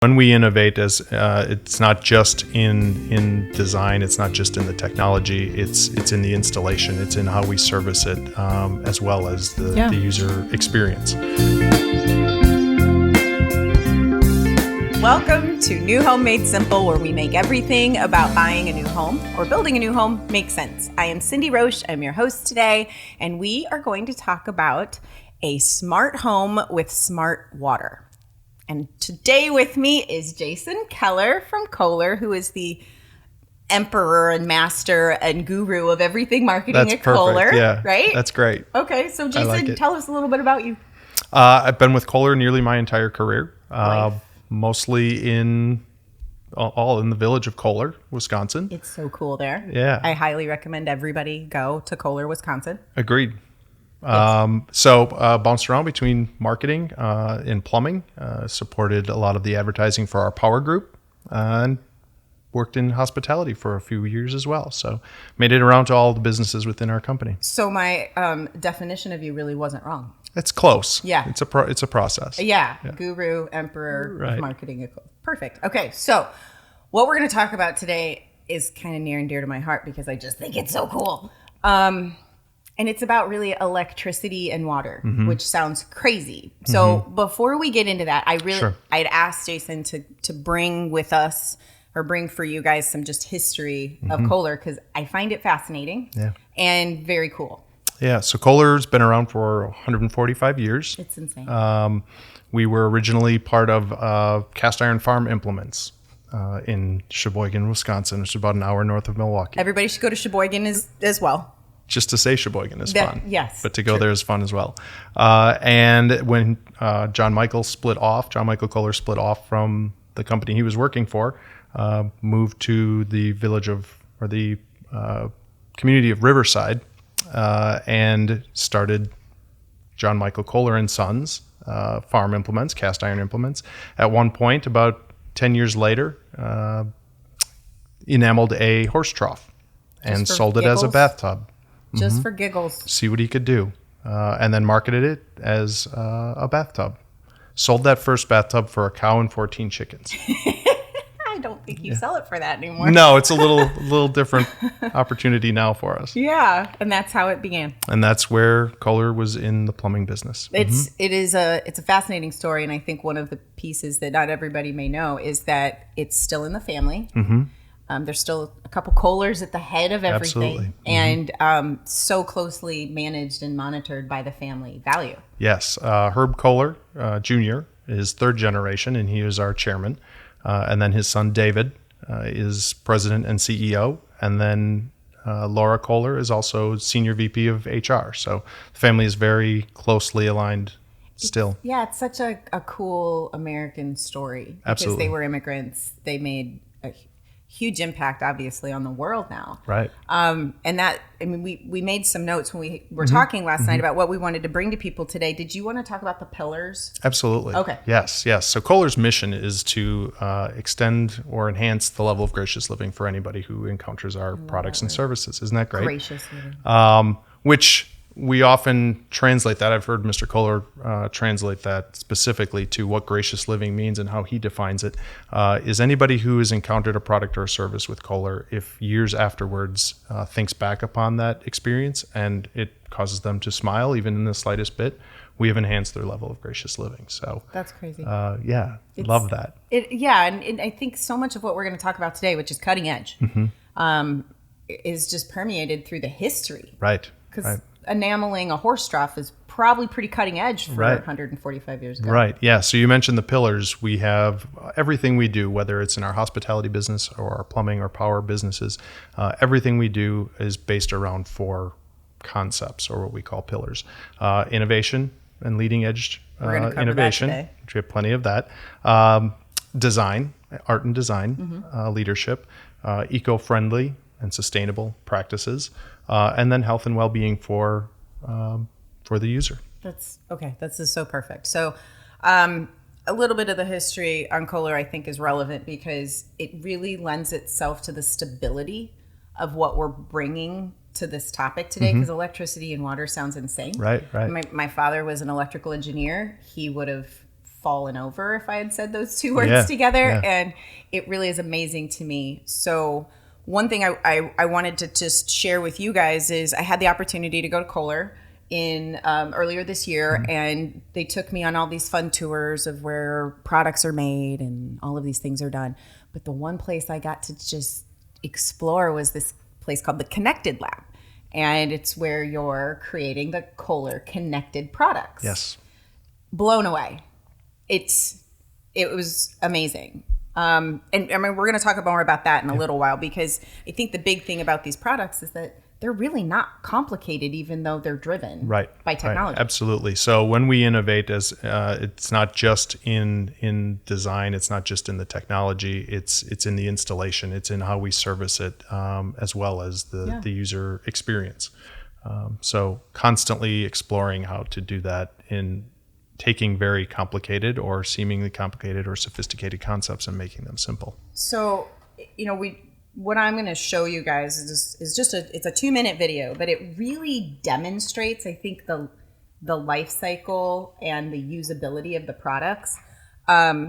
When we innovate, as it's not just in design, it's not just in the technology, it's in the installation, it's in how we service it, as well as the user experience. Welcome to New Home Made Simple, where we make everything about buying a new home or building a new home make sense. I am Cyndie Roche. I'm your host today, and we are going to talk about a smart home with smart water. And today with me is Jason Keller from Kohler, who is the emperor and master and guru of everything marketing at Kohler. Yeah, right? That's great. Okay, so Jason, tell us a little bit about you. I've been with Kohler nearly my entire career, mostly all in the village of Kohler, Wisconsin. It's so cool there. Yeah. I highly recommend everybody go to Kohler, Wisconsin. Agreed. Bounced around between marketing and plumbing, supported a lot of the advertising for our power group, and worked in hospitality for a few years as well. So made it around to all the businesses within our company. So my definition of you really wasn't wrong. It's close. Yeah. It's a process. Yeah. Guru, emperor, of marketing. Perfect. Okay. So what we're going to talk about today is kind of near and dear to my heart because I just think it's so cool. And it's about really electricity and water, which sounds crazy. So before we get into that, I'd asked Jason to bring with us or bring for you guys some just history of Kohler because I find it fascinating and very cool. Yeah, so Kohler's been around for 145 years. It's insane. We were originally part of Cast Iron Farm Implements in Sheboygan, Wisconsin, which is about an hour north of Milwaukee. Everybody should go to Sheboygan as well. Just to say Sheboygan is fun. Yes. But to go there is fun as well. And when John Michael Kohler split off from the company he was working for, moved to the community of Riverside, and started John Michael Kohler and Sons Farm Implements, Cast Iron Implements. At one point, about 10 years later, enameled a horse trough and sold it as a bathtub. Just for giggles. See what he could do. And then marketed it as a bathtub. Sold that first bathtub for a cow and 14 chickens. I don't think you sell it for that anymore. No, it's a little different opportunity now for us. Yeah, and that's how it began. And that's where Kohler was in the plumbing business. It's a fascinating story, and I think one of the pieces that not everybody may know is that it's still in the family. There's still a couple Kohlers at the head of everything. Absolutely. And so closely managed and monitored by the family value. Yes. Herb Kohler Jr. is third generation, and he is our chairman. And then his son David is president and CEO. And then Laura Kohler is also senior VP of HR. So the family is very closely aligned still. It's such a cool American story. Because Absolutely. They were immigrants. They made a huge impact, obviously, on the world now. Right. We made some notes when we were talking last night about what we wanted to bring to people today. Did you want to talk about the pillars? Absolutely. Okay. Yes. So Kohler's mission is to extend or enhance the level of gracious living for anybody who encounters our products and services. Isn't that great? Gracious living. Which we often translate that. I've heard Mr. Kohler translate that specifically to what gracious living means and how he defines it. Is anybody who has encountered a product or a service with Kohler, if years afterwards thinks back upon that experience and it causes them to smile, even in the slightest bit, we have enhanced their level of gracious living. So that's crazy. Love that. And I think so much of what we're going to talk about today, which is cutting edge, is just permeated through the history. Right. Because enameling a horse trough is probably pretty cutting edge for 145 years ago. Right. Yeah. So you mentioned the pillars. We have everything we do, whether it's in our hospitality business or our plumbing or power businesses, everything we do is based around 4 concepts, or what we call pillars. Innovation and leading edge innovation, which we have plenty of that. Design, art and design, leadership, eco-friendly and sustainable practices, and then health and well-being for the user. This is so perfect. So a little bit of the history on Kohler, I think, is relevant because it really lends itself to the stability of what we're bringing to this topic today, because electricity and water sounds insane. Right. My father was an electrical engineer. He would have fallen over if I had said those two words together. Yeah. And it really is amazing to me. So one thing I wanted to just share with you guys is I had the opportunity to go to Kohler in earlier this year, and they took me on all these fun tours of where products are made and all of these things are done. But the one place I got to just explore was this place called the Konnected Lab. And it's where you're creating the Kohler connected products. Yes. Blown away. It was amazing. And I mean, we're going to talk more about that in a little while, because I think the big thing about these products is that they're really not complicated, even though they're driven by technology. Right. Absolutely. So when we innovate, it's not just in design, it's not just in the technology, it's in the installation, it's in how we service it, as well as the user experience. So constantly exploring how to do that in taking very complicated or seemingly complicated or sophisticated concepts and making them simple. So, what I'm going to show you guys is just it's a 2-minute video, but it really demonstrates, I think, the life cycle and the usability of the products,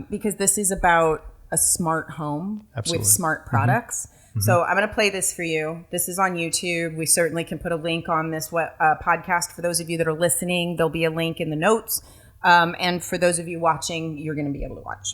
because this is about a smart home with smart products. So I'm going to play this for you. This is on YouTube. We certainly can put a link on this podcast for those of you that are listening. There'll be a link in the notes. And for those of you watching, you're going to be able to watch.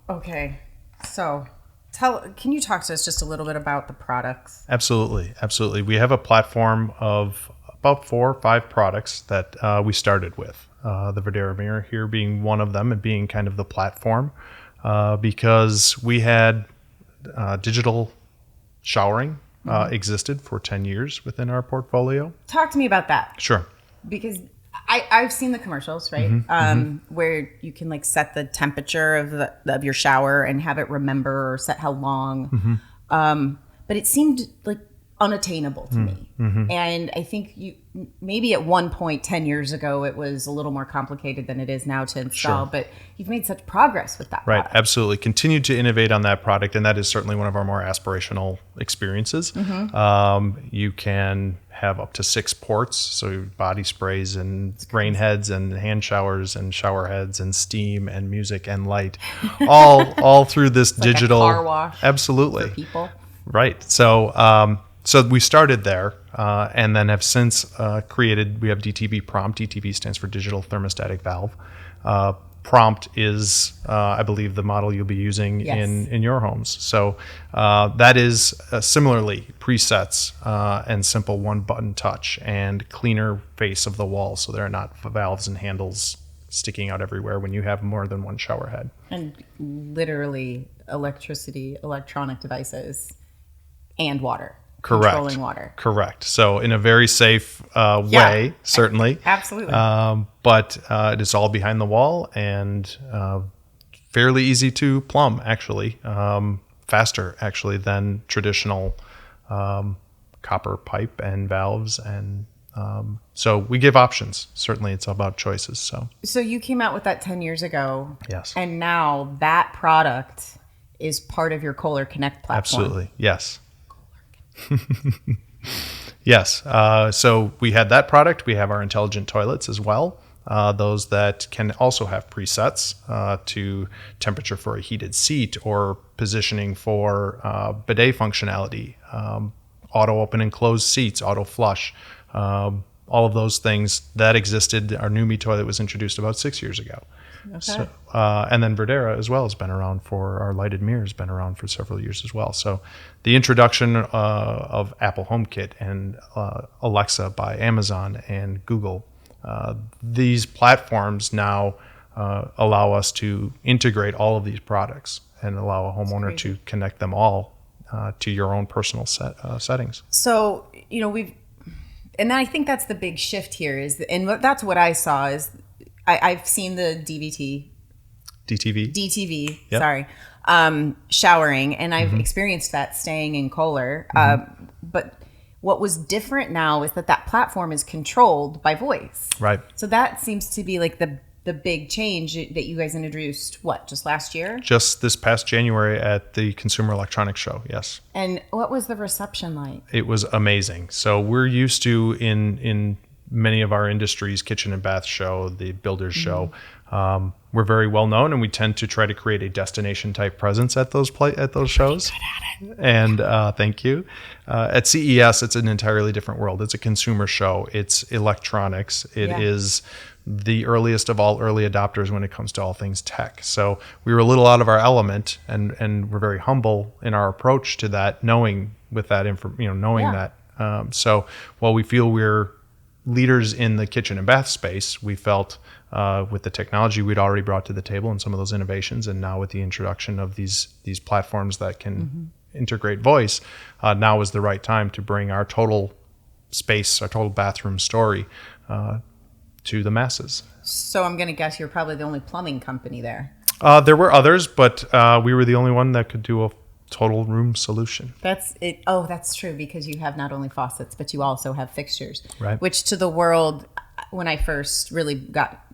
Okay, so can you talk to us just a little bit about the products? Absolutely. We have a platform of about 4 or 5 products that we started with. The Verdera mirror here being one of them, and being kind of the platform, because we had digital showering existed for 10 years within our portfolio. Talk to me about that. Sure. Because I've seen the commercials, right? Where you can like set the temperature of your shower and have it remember or set how long. But it seemed like unattainable to me. And I think maybe at one point 10 years ago, it was a little more complicated than it is now to install, but you've made such progress with that product. Absolutely. Continued to innovate on that product. And that is certainly one of our more aspirational experiences. You can have up to 6 ports. So body sprays and rain heads and hand showers and shower heads and steam and music and light, all through this digital like a car wash. Absolutely. For people. Right. So we started there, and then have since created, we have DTV Prompt. DTV stands for Digital Thermostatic Valve. prompt is, I believe, the model you'll be using Yes. in your homes. So that is similarly presets and simple one-button touch and cleaner face of the wall, so there are not valves and handles sticking out everywhere when you have more than one shower head. And literally electricity, electronic devices, and water. Correct. Controlling water. Correct. So in a very safe way, certainly. Absolutely. But it is all behind the wall and fairly easy to plumb, actually. Faster, actually, than traditional copper pipe and valves. And so we give options. Certainly, it's about choices. So you came out with that 10 years ago. Yes. And now that product is part of your Kohler Konnect platform. Absolutely. Yes. Yes. So we had that product. We have our intelligent toilets as well. Those that can also have presets to temperature for a heated seat or positioning for bidet functionality, auto open and close seats, auto flush, all of those things that existed. Our NUMI toilet was introduced about 6 years ago. Okay. So, and then Verdera as well has been around for, our lighted mirror has been around for several years as well. So the introduction of Apple HomeKit and Alexa by Amazon and Google, these platforms now allow us to integrate all of these products and allow a homeowner to connect them all to your own personal settings. So, and I think that's the big shift here and that's what I saw is I've seen the DTV, Yep. sorry, showering, and I've experienced that staying in Kohler. But what was different now is that platform is controlled by voice. Right. So that seems to be like the big change that you guys introduced, just last year? Just this past January at the Consumer Electronics Show, yes. And what was the reception like? It was amazing. So we're used to, in many of our industries, kitchen and bath show, the builders show, we're very well known, and we tend to try to create a destination type presence at those shows. Good at it. And thank you. At CES, it's an entirely different world. It's a consumer show. It's electronics. It is the earliest of all early adopters when it comes to all things tech. So we were a little out of our element, and we're very humble in our approach to that, knowing that. So while we feel we're leaders in the kitchen and bath space, we felt with the technology we'd already brought to the table and some of those innovations, and now with the introduction of these platforms that can integrate voice, now is the right time to bring our total space, our total bathroom story to the masses. So I'm going to guess you're probably the only plumbing company there. There were others, but we were the only one that could do a total room solution. That's it. Oh, that's true, because you have not only faucets, but you also have fixtures. Right. Which to the world, when I first really got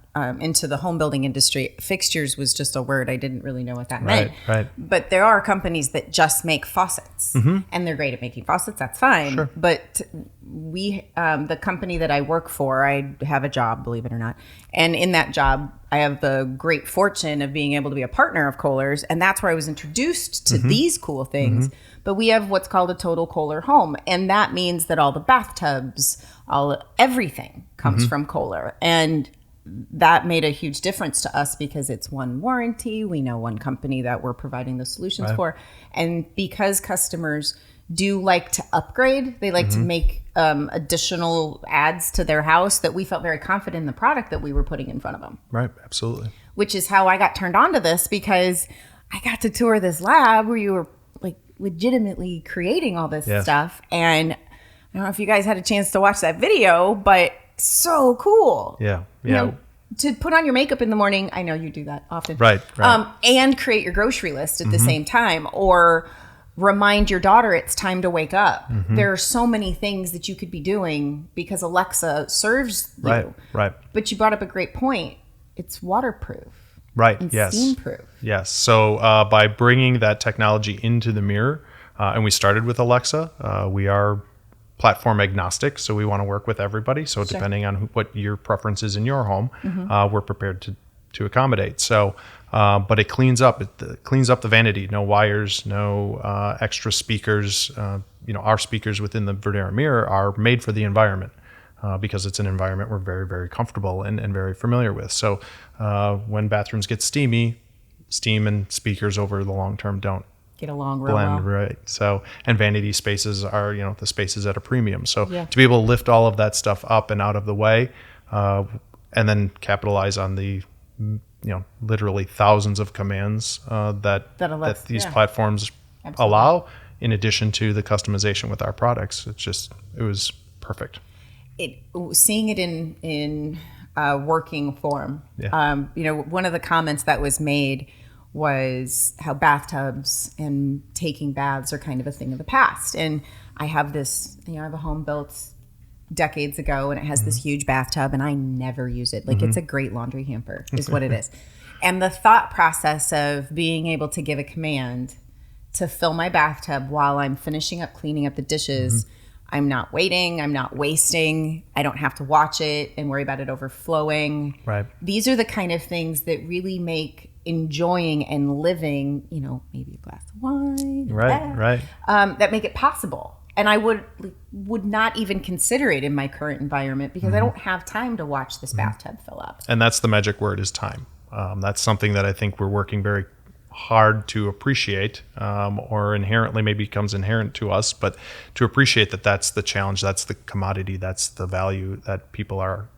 into the home building industry, fixtures was just a word. I didn't really know what that meant. Right. But there are companies that just make faucets, and they're great at making faucets. That's fine. Sure. But we, the company that I work for, I have a job, believe it or not. And in that job, I have the great fortune of being able to be a partner of Kohlers. And that's where I was introduced to these cool things. But we have what's called a total Kohler home. And that means that all the bathtubs, everything comes from Kohler. And that made a huge difference to us because it's one warranty. We know one company that we're providing the solutions for. And because customers do like to upgrade, they like to make additional adds to their house, that we felt very confident in the product that we were putting in front of them. Right. Absolutely. Which is how I got turned on to this, because I got to tour this lab where you were like legitimately creating all this stuff. And I don't know if you guys had a chance to watch that video, but so cool. Yeah. To put on your makeup in the morning, I know you do that often. Right. And create your grocery list at the same time, or remind your daughter it's time to wake up. There are so many things that you could be doing because Alexa serves you. Right. But you brought up a great point. It's waterproof. Right. And Yes. steam-proof. Yes. So by bringing that technology into the mirror, and we started with Alexa, we are platform agnostic, so we want to work with everybody. So depending on what your preference is in your home, we're prepared to accommodate. So, but it cleans up. It cleans up the vanity. No wires, no extra speakers. Our speakers within the Verdera mirror are made for the environment. because it's an environment we're very, very comfortable and very familiar with. So when bathrooms get steamy, steam and speakers over the long term don't get along real blend, well. right? So, and vanity spaces are, the spaces at a premium. So Yeah. to be able to lift all of that stuff up and out of the way, and then capitalize on the, literally thousands of commands that these platforms allow, in addition to the customization with our products, it was perfect. Seeing it in working form. Yeah. One of the comments that was made was how bathtubs and taking baths are kind of a thing of the past. And I have this, I have a home built decades ago, and it has this huge bathtub, and I never use it. Like, it's a great laundry hamper is what it is. And the thought process of being able to give a command to fill my bathtub while I'm finishing up cleaning up the dishes, I'm not waiting, I'm not wasting, I don't have to watch it and worry about it overflowing. Right. These are the kind of things that really make enjoying and living, maybe a glass of wine, Right. that make it possible. And I would not even consider it in my current environment because I don't have time to watch this bathtub fill up. And that's the magic word, is time. That's something that I think we're working very hard to appreciate, or inherently maybe becomes inherent to us, but to appreciate that's the challenge, that's the commodity, that's the value that people are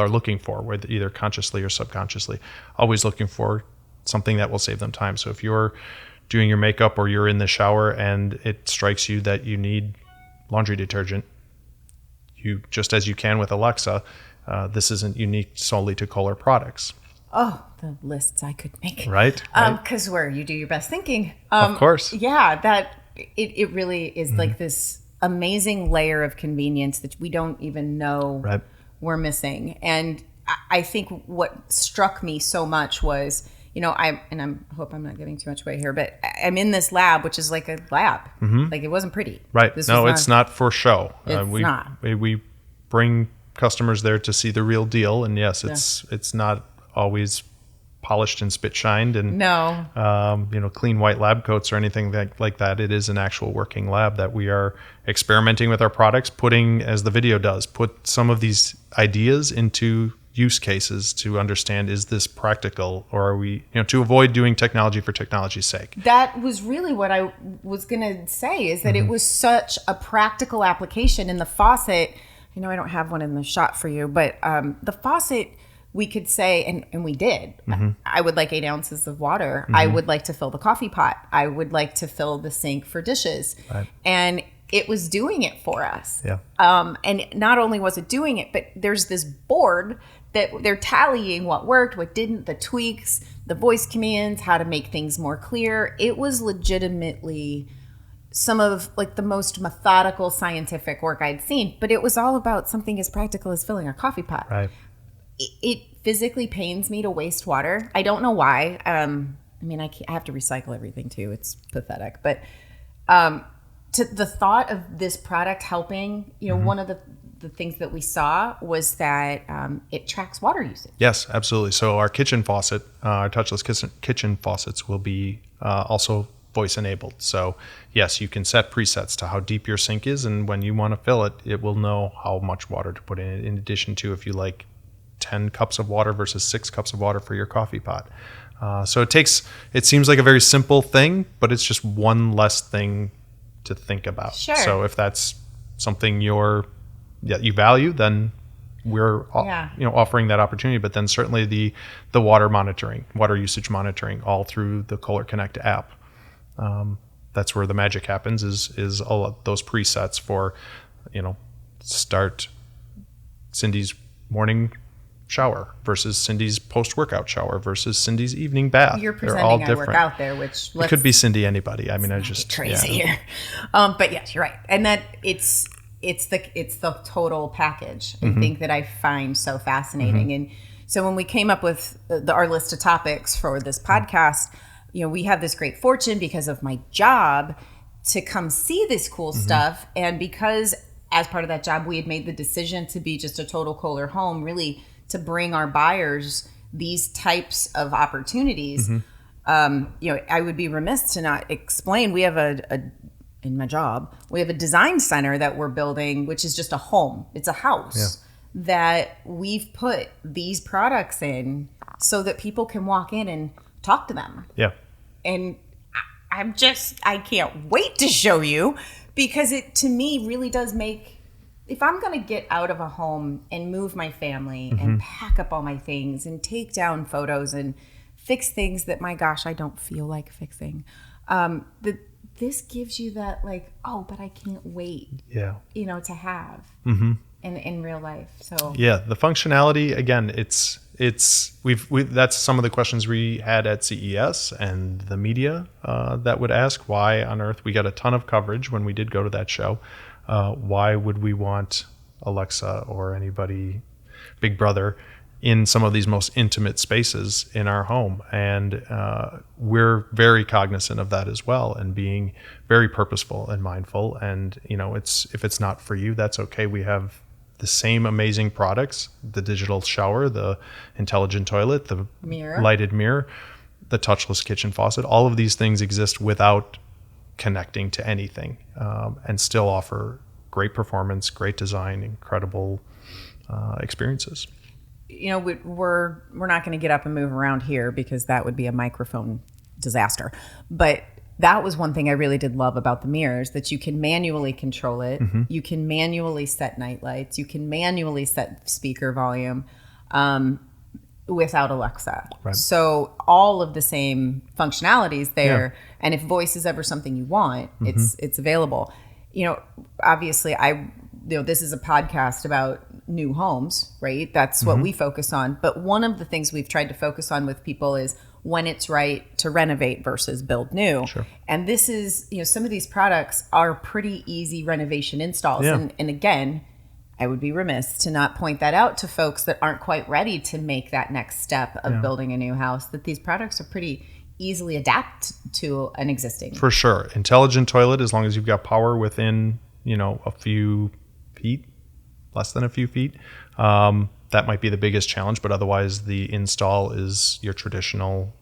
looking for, whether either consciously or subconsciously, always looking for something that will save them time. So if you're doing your makeup or you're in the shower and it strikes you that you need laundry detergent, you, just as you can with Alexa, this isn't unique solely to Kohler products. Oh, the lists I could make. Right. Because where you do your best thinking. Of course. Yeah, that it really is like this amazing layer of convenience that we don't even know we're missing. And I think what struck me so much was, I hope I'm not giving too much away here, but I'm in this lab, which is like a lab. Like, it wasn't pretty. Right. It's not for show. It's not. We bring customers there to see the real deal. And yes, it's not always polished and spit shined and clean white lab coats or anything like that. It is an actual working lab that we are experimenting with our products, putting, as the video does, put some of these ideas into use cases to understand, is this practical, or are we, to avoid doing technology for technology's sake. That was really what I was going to say, is that it was such a practical application. In the faucet, I don't have one in the shot for you, but the faucet, we could say, and we did, I would like 8 ounces of water. I would like to fill the coffee pot. I would like to fill the sink for dishes. Right. And it was doing it for us. Yeah. And not only was it doing it, but there's this board that they're tallying what worked, what didn't, the tweaks, the voice commands, how to make things more clear. It was legitimately some of like the most methodical scientific work I'd seen, but it was all about something as practical as filling a coffee pot. Right. It physically pains me to waste water. I don't know why. I have to recycle everything too. It's pathetic. But to the thought of this product helping, one of the things that we saw was that it tracks water usage. Yes, absolutely. So our kitchen faucet, our touchless kitchen faucets will be also voice enabled. So yes, you can set presets to how deep your sink is, and when you want to fill it, it will know how much water to put in it, in addition to if you like 10 cups of water versus 6 cups of water for your coffee pot. So it seems like a very simple thing, but it's just one less thing to think about. Sure. So if that's something you value, then we're offering that opportunity. But then certainly the water usage monitoring, all through the Kohler Konnect app. That's where the magic happens, is all of those presets for, start Cyndie's morning shower versus Cyndie's post-workout shower versus Cyndie's evening bath. You're presenting all different. I work out there, which it could be Cyndie anybody. I mean, I just crazy here, but yes, you're right, and that it's the total package. I think that I find so fascinating, and so when we came up with our list of topics for this podcast, we have this great fortune because of my job to come see this cool stuff, and because as part of that job, we had made the decision to be just a total Kohler home, really to bring our buyers these types of opportunities. I would be remiss to not explain. We have a in my job, we have a design center that we're building, which is just a home. It's a house that we've put these products in so that people can walk in and talk to them. Yeah. And I can't wait to show you, because it, to me, really does make, if I'm going to get out of a home and move my family and pack up all my things and take down photos and fix things that, my gosh, I don't feel like fixing, this gives you that, like, oh, but I can't wait, to have in real life. So yeah, the functionality, again, it's that's some of the questions we had at CES and the media that would ask, why on earth, we got a ton of coverage when we did go to that show. Why would we want Alexa or anybody, Big Brother, in some of these most intimate spaces in our home? And we're very cognizant of that as well, and being very purposeful and mindful. And, if it's not for you, that's okay. We have the same amazing products: the digital shower, the intelligent toilet, the lighted mirror, the touchless kitchen faucet. All of these things exist without connecting to anything, and still offer great performance, great design, incredible experiences. We're not going to get up and move around here because that would be a microphone disaster. But that was one thing I really did love about the mirrors, that you can manually control it. You can manually set night lights. You can manually set speaker volume without Alexa. Right. So all of the same functionalities there. Yeah. And if voice is ever something you want, it's available. Obviously this is a podcast about new homes, right? That's what we focus on. But one of the things we've tried to focus on with people is when it's right to renovate versus build new. Sure. And this is, some of these products are pretty easy renovation installs. Yeah. And again, I would be remiss to not point that out to folks that aren't quite ready to make that next step of building a new house, that these products are pretty easily adapt to an existing. For sure. Intelligent toilet, as long as you've got power within, a few feet, less than a few feet, that might be the biggest challenge. But otherwise, the install is your traditional,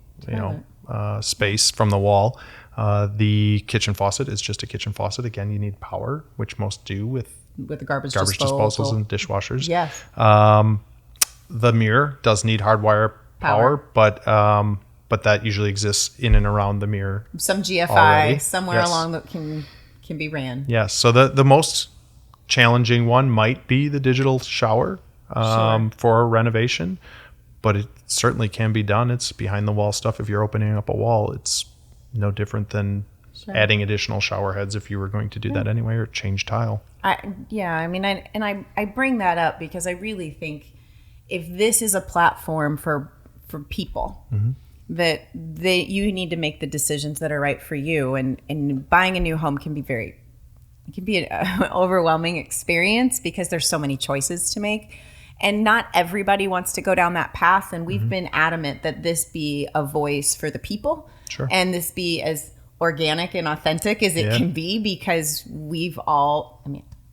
space from the wall. The kitchen faucet is just a kitchen faucet. Again, you need power, which most do with the garbage disposals and dishwashers. Yes. The mirror does need hardwire power, but that usually exists in and around the mirror. Some GFI already. Somewhere along that can be ran. Yes. So the most challenging one might be the digital shower for a renovation, but it certainly can be done. It's behind the wall stuff. If you're opening up a wall, it's no different than adding additional shower heads if you were going to do that anyway, or change tile. I bring that up because I really think if this is a platform for people, that you need to make the decisions that are right for you, and buying a new home can be an overwhelming experience because there's so many choices to make, and not everybody wants to go down that path. And we've been adamant that this be a voice for the people, and this be as organic and authentic as it can be, because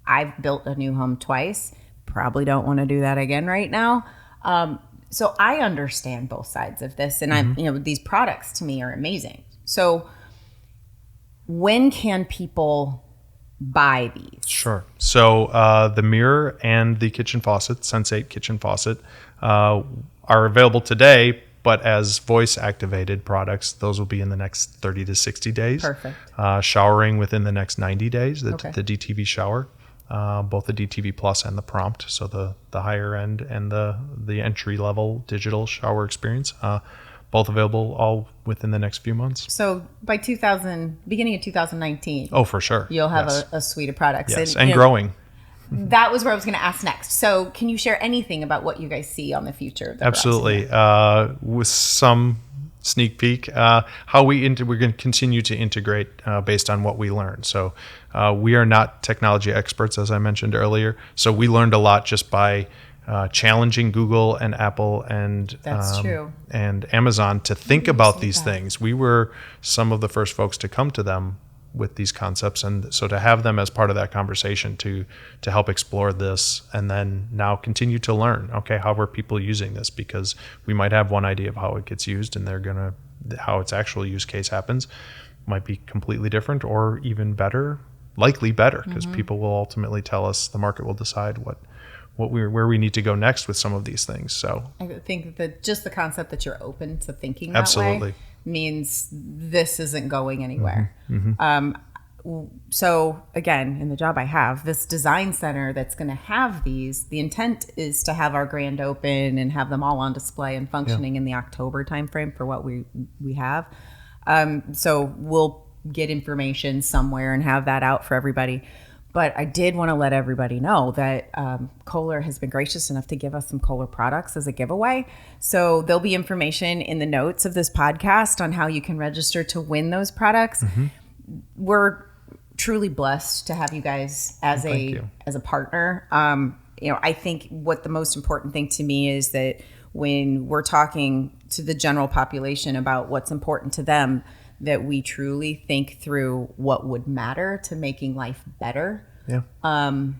I've built a new home twice, probably don't want to do that again right now. So I understand both sides of this, and these products to me are amazing. So when can people buy these? Sure. So the mirror and the kitchen faucet, Sense8 kitchen faucet, are available today, but as voice activated products, those will be in the next 30 to 60 days. Perfect. Showering within the next 90 days, the DTV shower, both the DTV Plus and the Prompt, so the higher end and the entry level digital shower experience, both available all within the next few months. So by beginning of 2019. Oh, for sure. You'll have a suite of products. Yes, and growing. That was where I was going to ask next. So can you share anything about what you guys see on the future of the Absolutely. With some sneak peek, how we're going to continue to integrate based on what we learn. So we are not technology experts, as I mentioned earlier. So we learned a lot just by challenging Google and Apple and and Amazon to think about these things. We were some of the first folks to come to them with these concepts, and so to have them as part of that conversation to help explore this, and then now continue to learn, okay, how are people using this? Because we might have one idea of how it gets used, and how its actual use case happens, might be completely different or even better, likely better, because people will ultimately tell us, the market will decide where we need to go next with some of these things. So I think that just the concept that you're open to thinking that way means this isn't going anywhere. So again, in the job I have, this design center that's going to have these, the intent is to have our grand open and have them all on display and functioning in the October timeframe for what we have. So we'll get information somewhere and have that out for everybody. But I did want to let everybody know that Kohler has been gracious enough to give us some Kohler products as a giveaway. So there'll be information in the notes of this podcast on how you can register to win those products. We're truly blessed to have you guys as a partner. I think what the most important thing to me is that when we're talking to the general population about what's important to them, that we truly think through what would matter to making life better. And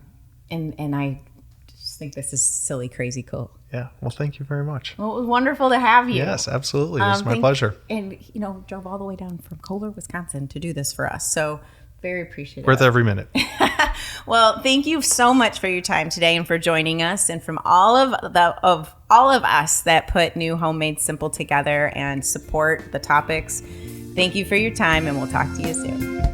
I just think this is silly, crazy cool. Yeah. Well, thank you very much. Well, it was wonderful to have you. Yes, absolutely. It was my pleasure. And, drove all the way down from Kohler, Wisconsin to do this for us. So very appreciative. Worth every minute. Well, thank you so much for your time today and for joining us. And from all of us that put New Homemade Simple together and support the topics, thank you for your time, and we'll talk to you soon.